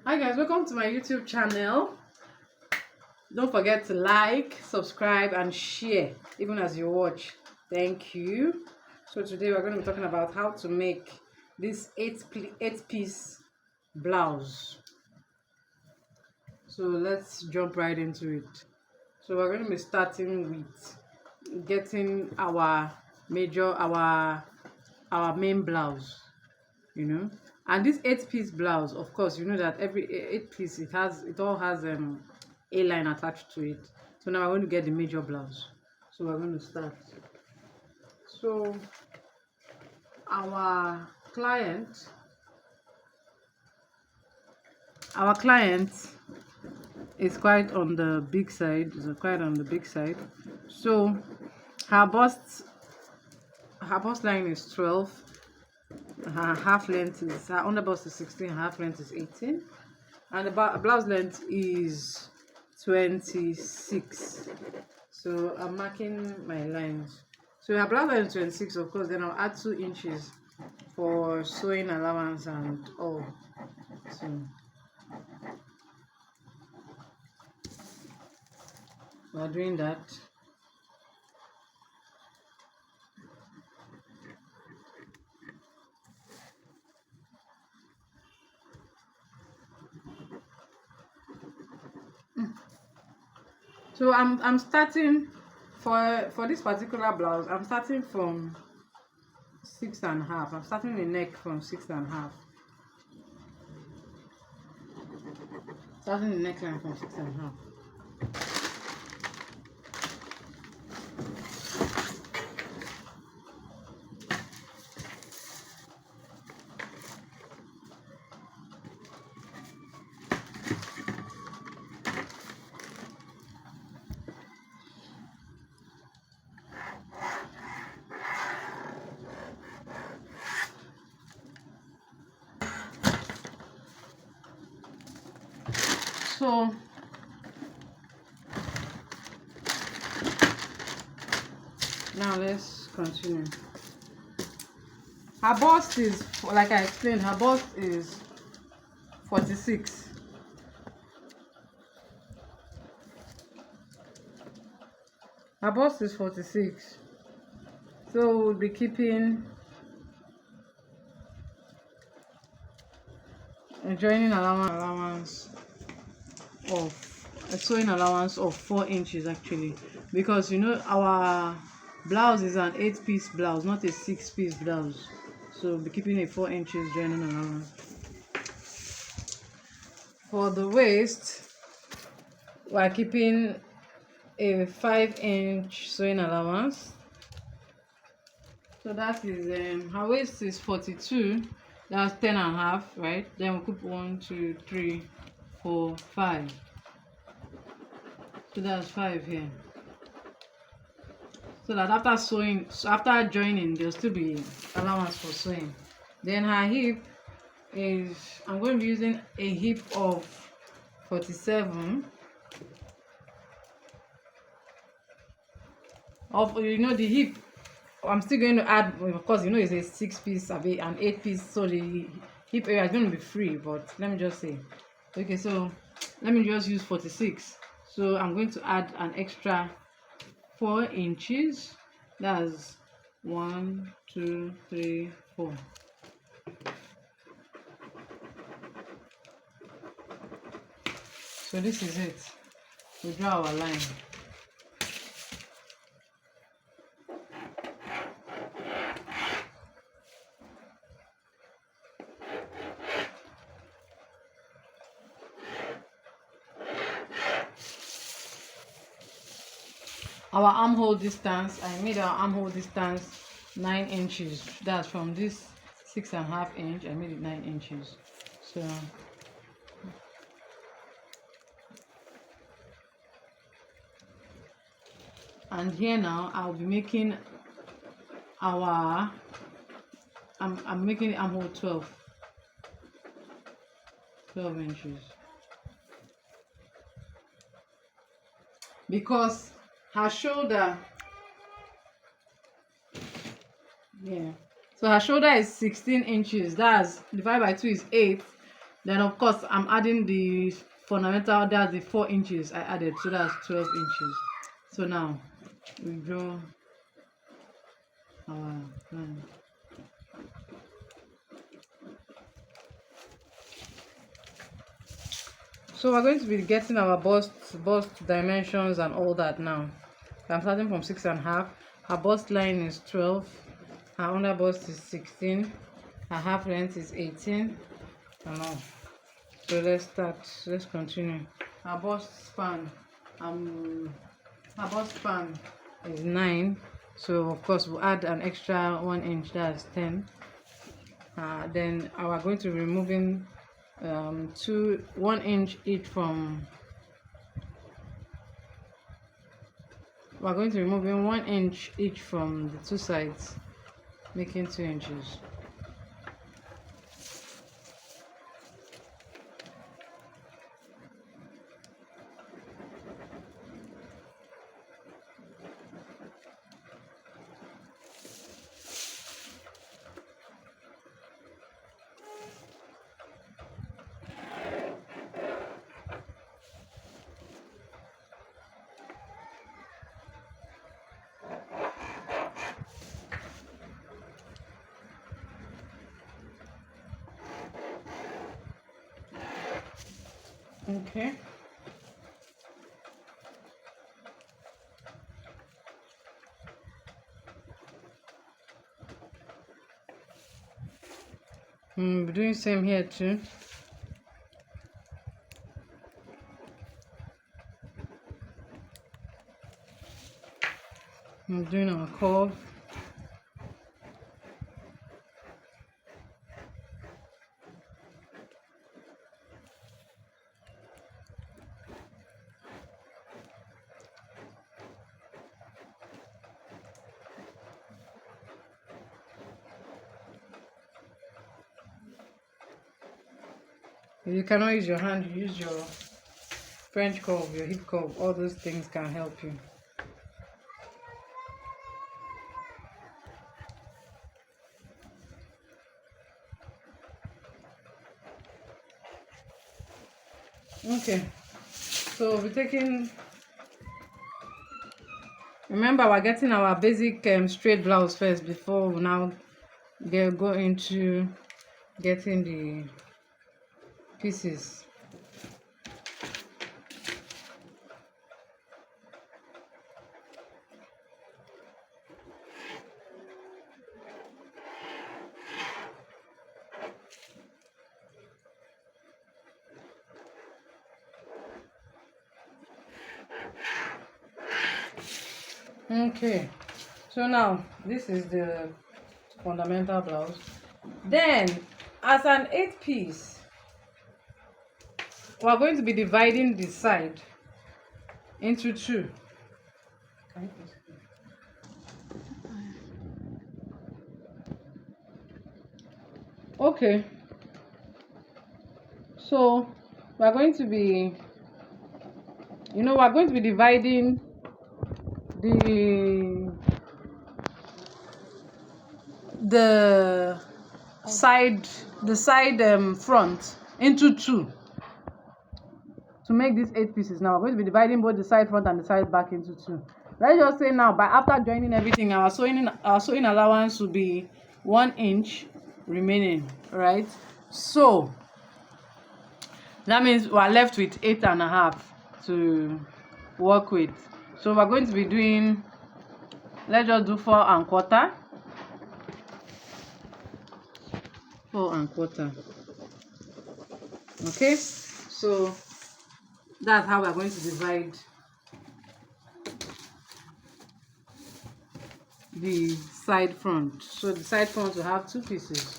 Hi guys, welcome to my YouTube channel. Don't forget to like, subscribe and share even as you watch. Thank you. So today we're going to be talking about how to make this eight-piece blouse. So let's jump right into it. So we're going to be starting with getting our main blouse, and this 8-piece blouse, of course, that every 8 piece it all has a line attached to it. So now we're going to get the major blouse. So we're going to start. So our client is quite on the big side. So her bust line is 12. Her half length is, her under bust is 16, half length is 18, and the blouse length is 26. So I'm marking my lines. So her blouse length is 26, of course. Then I'll add 2 inches for sewing allowance and all. So we're doing that. So I'm starting for this particular blouse. I'm starting from 6.5. I'm starting the neck from 6.5. Starting the neckline from 6.5. So now let's continue. Her bust is, like I explained, her bust is 46. Her bust is 46. So we'll be keeping a joining allowance of a sewing allowance of 4 inches actually, because our blouse is an 8-piece blouse, not a 6-piece blouse. So we'll be keeping a 4 inches joining allowance. For the waist, we're keeping a 5-inch sewing allowance. So that is her waist is 42. That's 10.5, right? Then we'll keep 1, 2, 3, 4, 5. So that's 5 here. So that after joining, there'll still be allowance for sewing. Then her hip is, I'm going to be using a hip of 47. The hip, I'm still going to add, of course, it's a 6-piece, an 8-piece, so the hip area is going to be free. But let me just say, okay, so let me just use 46. So I'm going to add an extra 4 inches. That's 1, 2, 3, 4. So this is it. We draw our line. Our armhole distance, I made our armhole distance 9 inches. That's from this 6.5 inch, I made it 9 inches. So and here now I'll be making I'm making the armhole 12 inches, because her shoulder, so her shoulder is 16 inches. That's divided by 2 is 8. Then of course I'm adding the fundamental, that's the 4 inches I added, so that's 12 inches. So now we draw our line. So we're going to be getting our bust dimensions and all that now. I'm starting from 6.5. Her bust line is 12. Her under bust is 16. Her half length is 18. And all. So let's start. Let's continue. Her bust span. Her bust span is 9. So of course we'll add an extra 1 inch. That's 10. Then we are going to be removing 1 inch each from. We're going to be removing 1 inch each from the 2 sides, making 2 inches. Okay. We're doing same here too. I'm doing our curve. If you cannot use your hand, you use your French curve, your hip curve. All those things can help you. Okay, so we're taking. Remember, we're getting our basic straight blouse first before we now go into getting the pieces. Okay, so now this is the fundamental blouse. Then as an 8 piece, we are going to be dividing the side into 2. Okay, so we are going to be, we're going to be dividing the side front into 2 to make these 8 pieces. Now we're going to be dividing both the side front and the side back into 2. Let's just say now, after joining everything, our sewing allowance will be 1 inch remaining, right? So that means we're left with 8.5 to work with. So we're going to be doing, let's just do 4.25. 4.25. Okay, so that's how we're going to divide the side front. So the side front will have 2 pieces.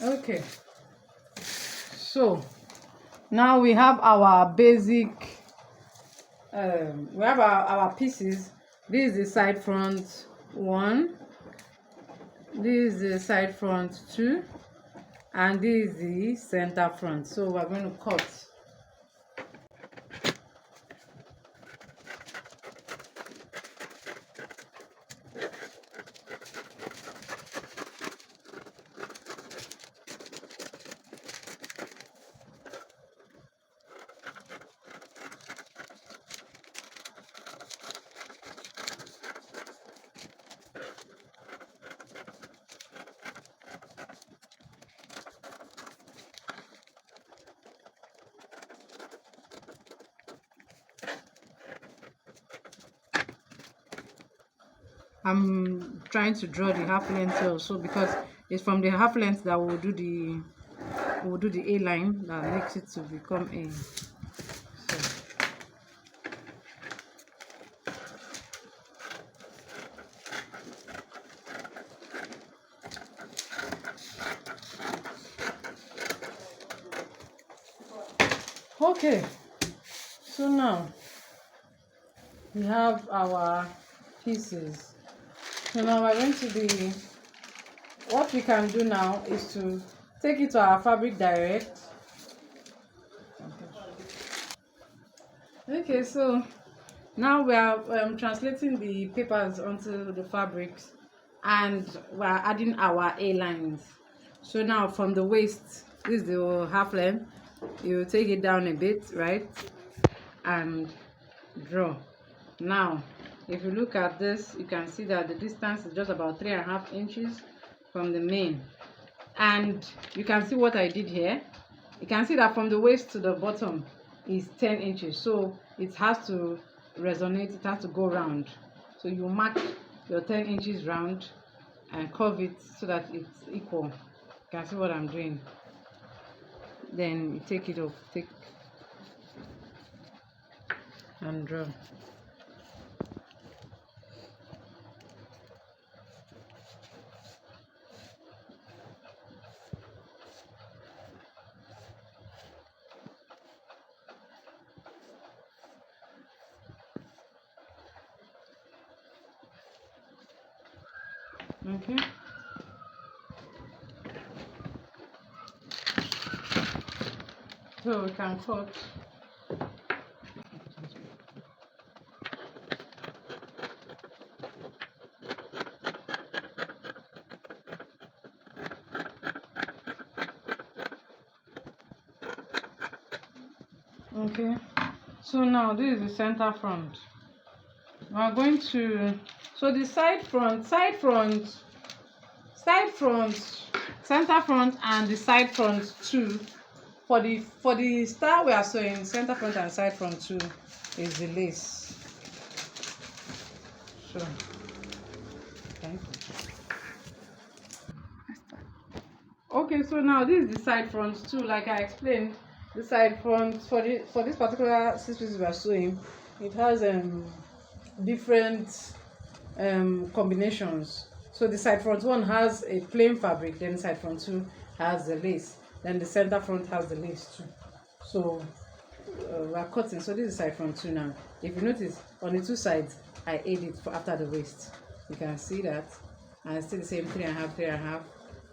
Okay, so now we have our basic we have our pieces. This is the side front one, this is the side front two, and this is the center front. So we're going to cut. I'm trying to draw the half length also, because it's from the half length that we'll do the A line that makes it to become A. So okay, so now we have our pieces. So now we're going to be, what we can do now is to take it to our fabric direct. Okay, so now we are translating the papers onto the fabrics, and we are adding our A lines. So now from the waist, this is the half length, you take it down a bit, right, and draw. Now if you look at this, you can see that the distance is just about 3.5 inches from the main, and you can see what I did here. You can see that from the waist to the bottom is 10 inches, so it has to resonate, it has to go round. So you mark your 10 inches round and curve it so that it's equal. You can see what I'm doing. Then you take it off, take and draw. Okay, so we can cut. Okay, so now this is the center front. We are going to, so the side front, center front, and the side front too. For the style we are sewing, center front and side front too is the lace. So thank you. Okay, so now this is the side front too. Like I explained, the side front for this particular 6 pieces we are sewing, it has different combinations. So the side front one has a plain fabric, then the side front two has the lace, then the center front has the lace too. So we are cutting. So this is side front two now. If you notice, on the two sides I aid it for after the waist. You can see that, and it's still the same 3.5, 3.5.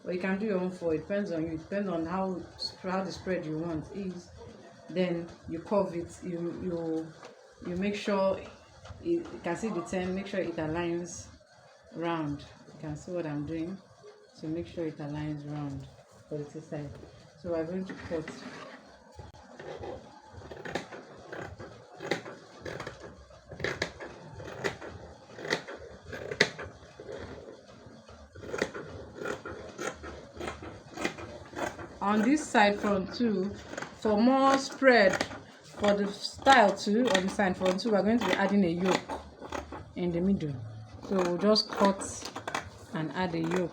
But you can do your own 4. It depends on you. It depends on how the spread you want is. Then you curve it. You make sure you can see the 10. Make sure it aligns round. You can see what I'm doing. So make sure it aligns round for the two side. So we're going to cut. On this side front too, for more spread for the style too, on the side front too, we're going to be adding a yoke in the middle. So we'll just cut and add a yoke.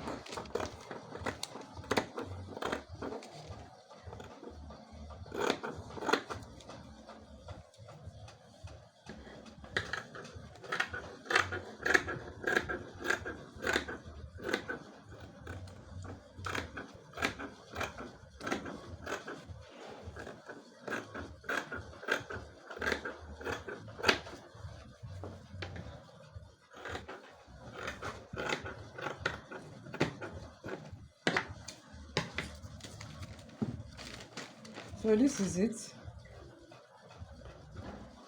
So this is it.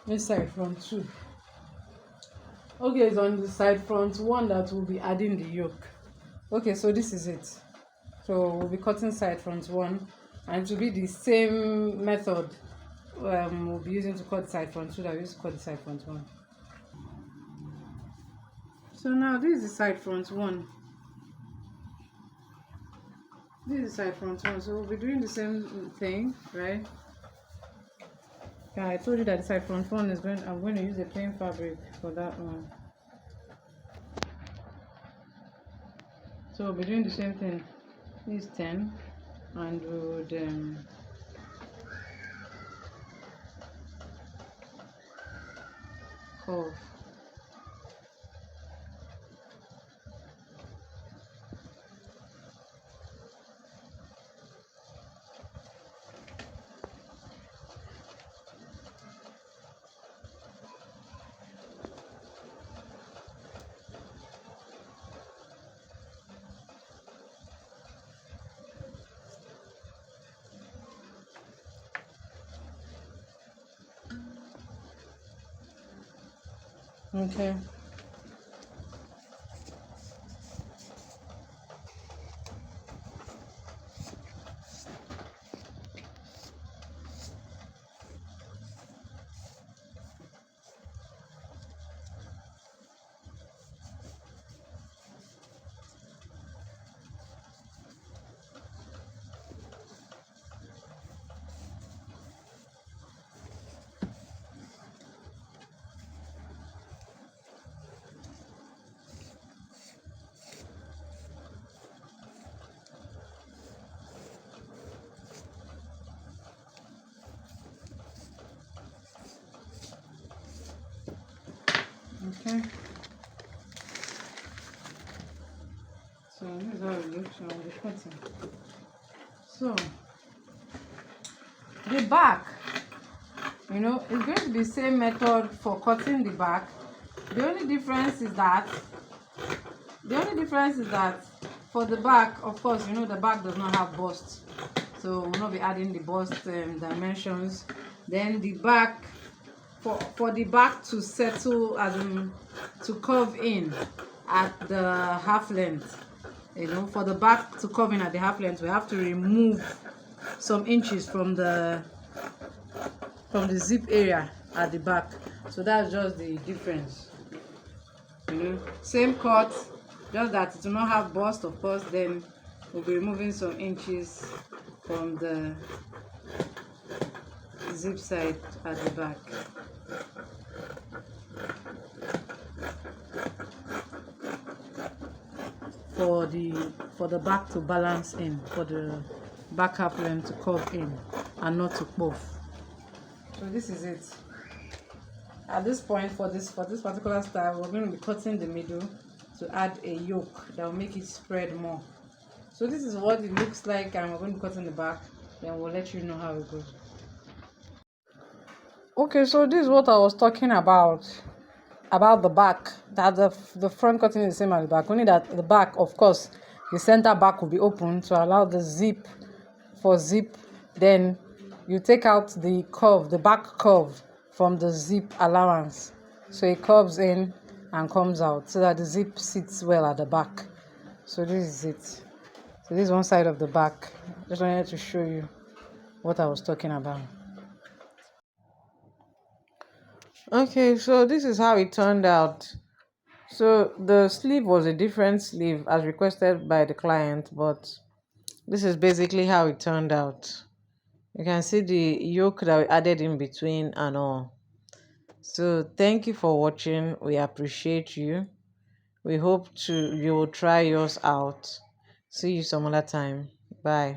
This side front 2. Okay, it's on the side front 1 that will be adding the yoke. Okay, so this is it. So we'll be cutting side front 1, and it will be the same method we'll be using to cut side front 2 that we used to cut the side front 1. So now this is the side front 1. This is the side front 1. So we'll be doing the same thing, right? Yeah, I told you that the side front 1 is I'm going to use a plain fabric for that one. So we'll be doing the same thing. This is 10, and we would curve. Okay. Okay. So this is how it looks on the cutting. So the back, it's going to be the same method for cutting the back. The only difference is that for the back, of course, the back does not have bust, so we'll not be adding the bust dimensions. Then the back, for the back to settle, as in to curve in at the half length, for the back to curve in at the half length, we have to remove some inches from the zip area at the back. So that's just the difference. Same cut, just that it will not have bust, of course. Then we'll be removing some inches from the zip side at the back. For the back to balance in, for the back half length to curve in and not to puff. So this is it. At this point, for this particular style, we're going to be cutting the middle to add a yoke that will make it spread more. So this is what it looks like, and we're going to be cutting the back, then we'll let you know how it goes. Okay, so this is what I was talking about the back, that the front cutting is the same as the back, only that the back, of course, the center back will be open to allow the zip. Then you take out the curve, the back curve, from the zip allowance, so it curves in and comes out so that the zip sits well at the back. So this is it. So this is one side of the back. Just wanted to show you what I was talking about. Okay, so this is how it turned out. So the sleeve was a different sleeve as requested by the client, but this is basically how it turned out. You can see the yoke that we added in between and all. So thank you for watching. We appreciate you. We hope you will try yours out. See you some other time. Bye.